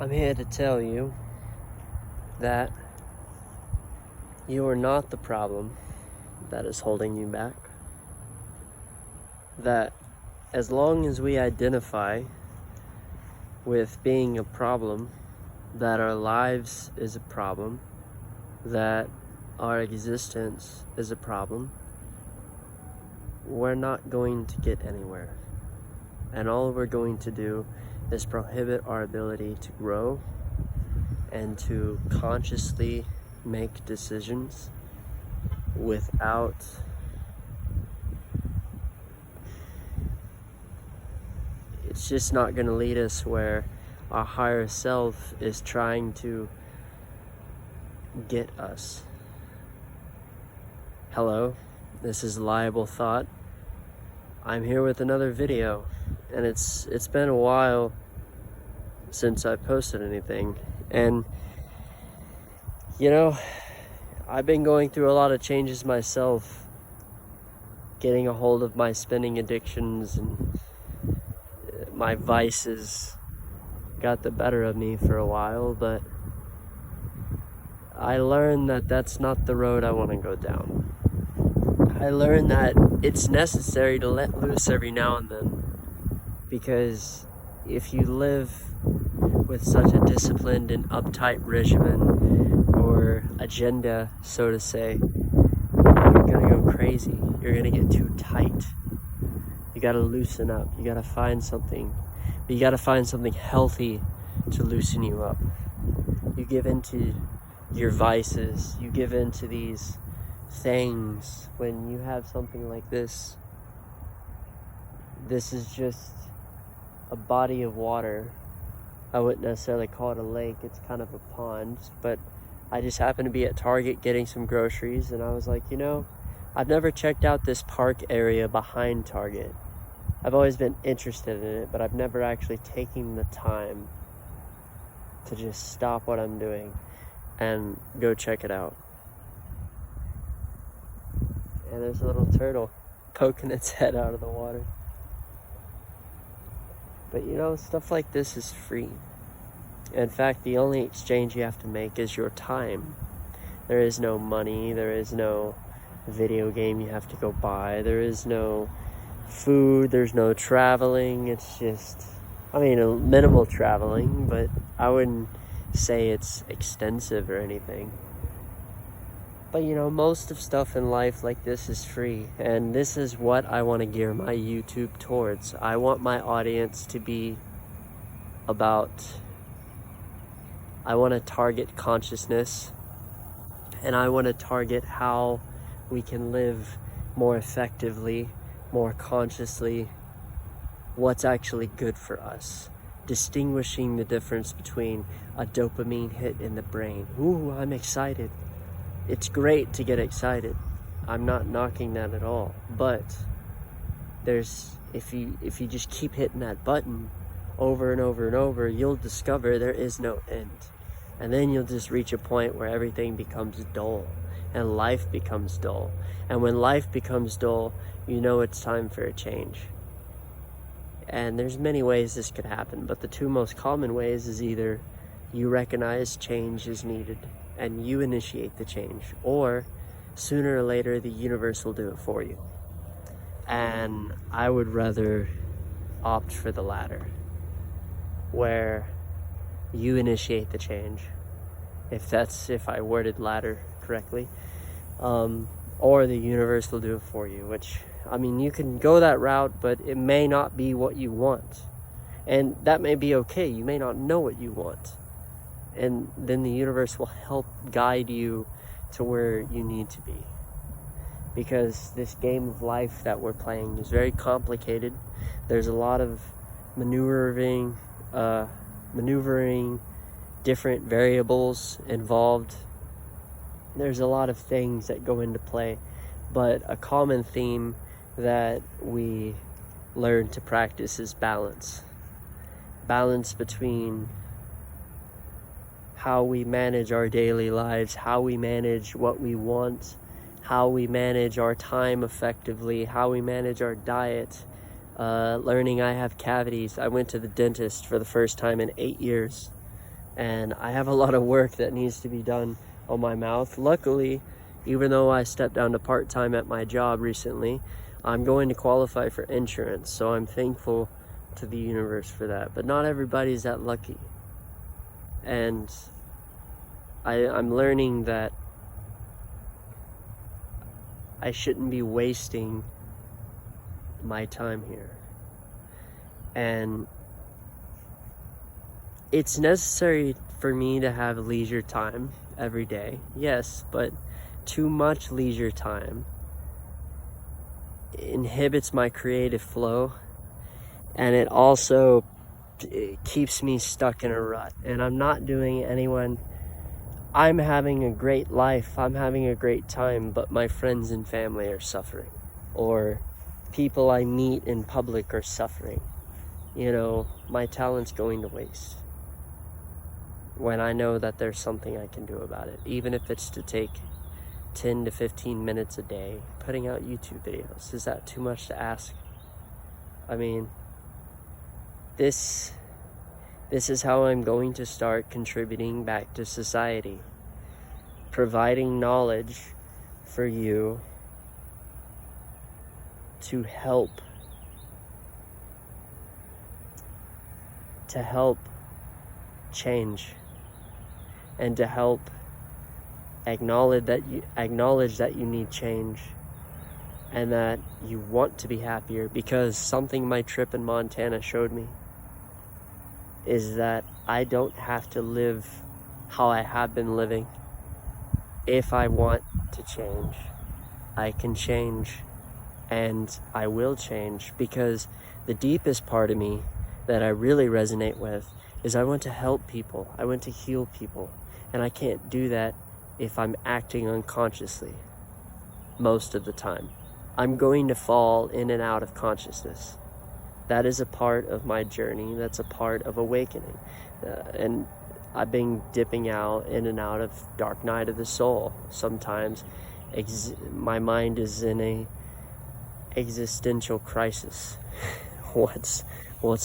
I'm here to tell you that you are not the problem that is holding you back. That as long as we identify with being a problem, that our lives is a problem, that our existence is a problem, we're not going to get anywhere. And all we're going to do is prohibit our ability to grow and to consciously make decisions without it's just not going to lead us where our higher self is trying to get us. Hello, this is Liable Thought. I'm here with another video, and it's been a while since I posted anything, and you know, I've been going through a lot of changes myself, getting a hold of my spending addictions, and my vices got the better of me for a while, but I learned that that's not the road I want to go down. I learned that it's necessary to let loose every now and then, because if you live with such a disciplined and uptight regimen or agenda, so to say, you're gonna go crazy. You're gonna get too tight. You gotta loosen up. You gotta find something. But you gotta find something healthy to loosen you up. You give into your vices. You give into these things. When you have something like this, this is just a body of water. I wouldn't necessarily call it a lake. It's kind of a pond. But I just happened to be at Target getting some groceries, and I was like, you know, I've never checked out this park area behind Target. I've always been interested in it, but I've never actually taken the time to just stop what I'm doing and go check it out. And there's a little turtle poking its head out of the water. But you know, stuff like this is free. In fact, the only exchange you have to make is your time. There is no money, there is no video game you have to go buy, there is no food, there's no traveling. It's just, I mean, a minimal traveling, but I wouldn't say it's extensive or anything. But you know, most of stuff in life like this is free, and this is what I want to gear my YouTube towards. I want my audience to be about, I want to target consciousness, and I want to target how we can live more effectively, more consciously, what's actually good for us. Distinguishing the difference between a dopamine hit in the brain. Ooh, I'm excited. It's great to get excited. I'm not knocking that at all. But there's, if you just keep hitting that button over and over and over, you'll discover there is no end. And then you'll just reach a point where everything becomes dull and life becomes dull. And when life becomes dull, you know it's time for a change. And there's many ways this could happen, but the two most common ways is either you recognize change is needed and you initiate the change, or sooner or later the universe will do it for you. And I would rather opt for the latter, where you initiate the change, if I worded latter correctly, or the universe will do it for you, which, I mean, you can go that route, but it may not be what you want. And that may be okay. You may not know what you want. And then the universe will help guide you to where you need to be. Because this game of life that we're playing is very complicated. There's a lot of maneuvering, different variables involved. There's a lot of things that go into play, but a common theme that we learn to practice is balance. Balance between how we manage our daily lives, how we manage what we want, how we manage our time effectively, how we manage our diet, learning I have cavities. I went to the dentist for the first time in 8 years. and I have a lot of work that needs to be done on my mouth. Luckily, even though I stepped down to part-time at my job recently, I'm going to qualify for insurance, so I'm thankful to the universe for that. But not everybody's that lucky. And I'm learning that I shouldn't be wasting my time here. And it's necessary for me to have leisure time every day, yes, but too much leisure time inhibits my creative flow, and it also keeps me stuck in a rut. And I'm not doing anyone, I'm having a great life, I'm having a great time, but my friends and family are suffering, or people I meet in public are suffering. You know, my talent's going to waste when I know that there's something I can do about it, even if it's to take 10 to 15 minutes a day putting out YouTube videos. Is that too much to ask? I mean, this is how I'm going to start contributing back to society, providing knowledge for you to help change, and to help acknowledge that you need change, and that you want to be happier. Because something my trip in Montana showed me is that I don't have to live how I have been living. If I want to change, I can change, and I will change, because the deepest part of me that I really resonate with is I want to help people, I want to heal people, and I can't do that if I'm acting unconsciously most of the time. I'm going to fall in and out of consciousness. That is a part of my journey, that's a part of awakening. And I've been dipping out in and out of dark night of the soul. Sometimes my mind is in a existential crisis. What's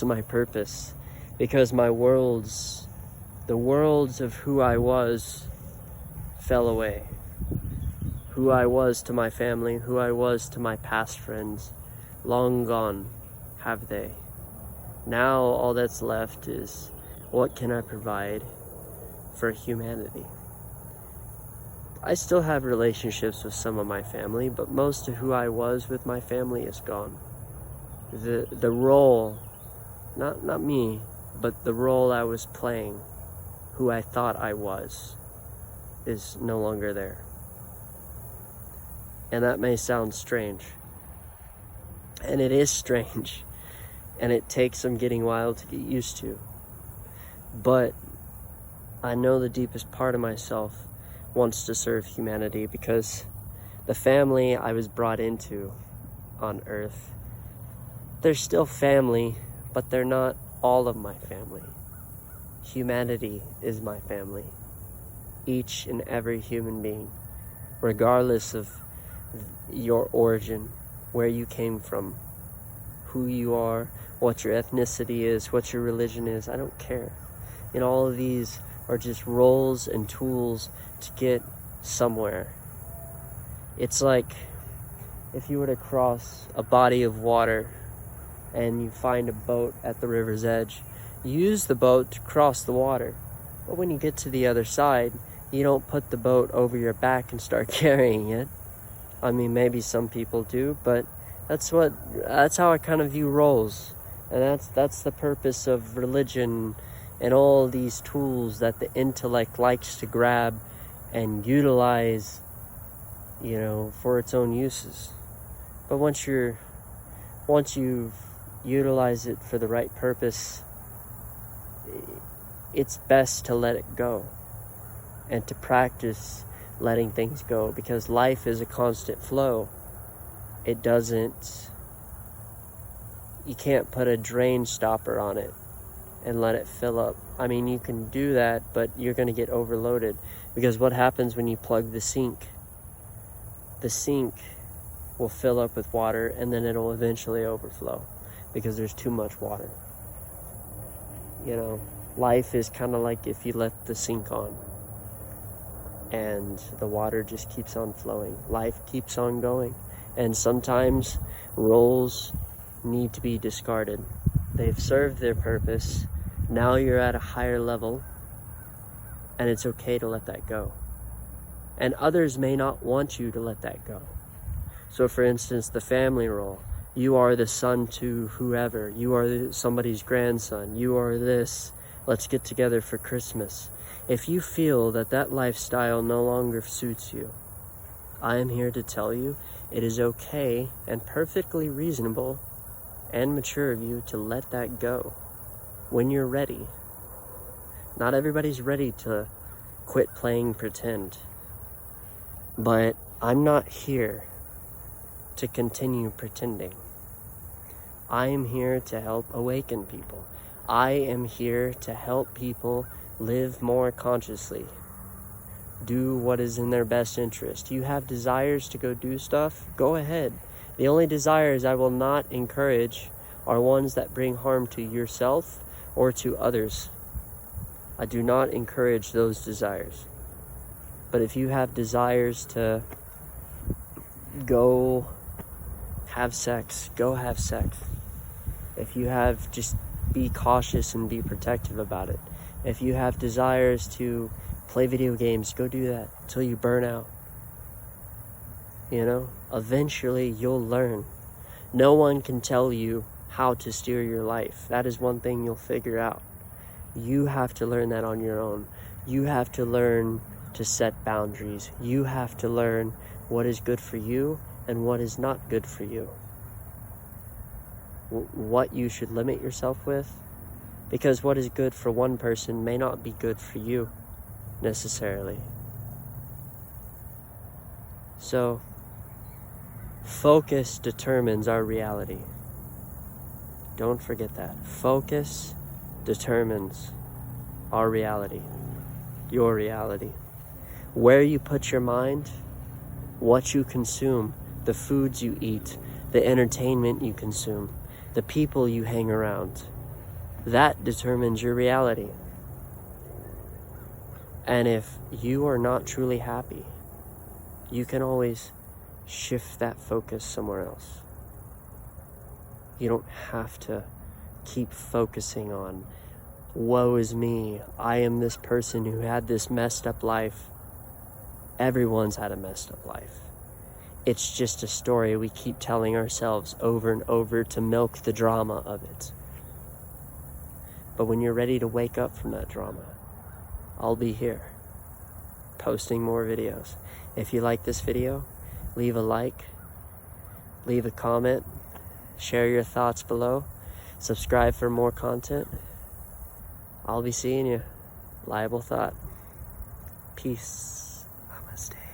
my purpose? Because the worlds of who I was fell away. Who I was to my family, who I was to my past friends, long gone have they. Now all that's left is, what can I provide for humanity? I still have relationships with some of my family, but most of who I was with my family is gone. The role, not me, but the role I was playing, who I thought I was, is no longer there. And that may sound strange. And it is strange. And it takes some getting wild to get used to. But I know the deepest part of myself wants to serve humanity, because the family I was brought into on Earth, they're still family, but they're not all of my family. Humanity is my family. Each and every human being, regardless of your origin, where you came from, who you are, what your ethnicity is, what your religion is, I don't care. And all of these are just roles and tools to get somewhere. It's like if you were to cross a body of water and you find a boat at the river's edge, you use the boat to cross the water. But when you get to the other side, you don't put the boat over your back and start carrying it. I mean, maybe some people do, but that's how I kind of view roles. And that's the purpose of religion and all these tools that the intellect likes to grab and utilize, you know, for its own uses. But once you've utilized it for the right purpose, it's best to let it go and to practice letting things go, because life is a constant flow. You can't put a drain stopper on it and let it fill up. I mean, you can do that, but you're going to get overloaded, because what happens when you plug the sink? The sink will fill up with water, and then it'll eventually overflow because there's too much water. You know, Life is kind of like if you let the sink on and the water just keeps on flowing. Life keeps on going. And sometimes roles need to be discarded. They've served their purpose. Now you're at a higher level, and it's okay to let that go. And others may not want you to let that go. So for instance, the family role. You are the son to whoever. You are somebody's grandson. You are this. Let's get together for Christmas. If you feel that that lifestyle no longer suits you, I am here to tell you it is okay and perfectly reasonable and mature of you to let that go when you're ready. Not everybody's ready to quit playing pretend. But I'm not here to continue pretending. I am here to help awaken people. I am here to help people live more consciously. Do what is in their best interest. You have desires to go do stuff? Go ahead. The only desires I will not encourage are ones that bring harm to yourself or to others. I do not encourage those desires. But if you have desires to go have sex, go have sex. If you have, just be cautious and be protective about it. If you have desires to play video games, go do that until you burn out. You know, eventually you'll learn. No one can tell you how to steer your life. That is one thing you'll figure out. You have to learn that on your own. You have to learn to set boundaries. You have to learn what is good for you and what is not good for you. What you should limit yourself with, because what is good for one person may not be good for you necessarily. So, focus determines our reality. Don't forget that. Focus determines our reality, your reality. Where you put your mind, what you consume, the foods you eat, the entertainment you consume, the people you hang around, that determines your reality. And if you are not truly happy, you can always shift that focus somewhere else. You don't have to keep focusing on, woe is me, I am this person who had this messed up life. Everyone's had a messed up life. It's just a story we keep telling ourselves over and over to milk the drama of it. But when you're ready to wake up from that drama, I'll be here, posting more videos. If you like this video, leave a like, leave a comment, share your thoughts below, subscribe for more content. I'll be seeing you. Liable Thought. Peace. Namaste.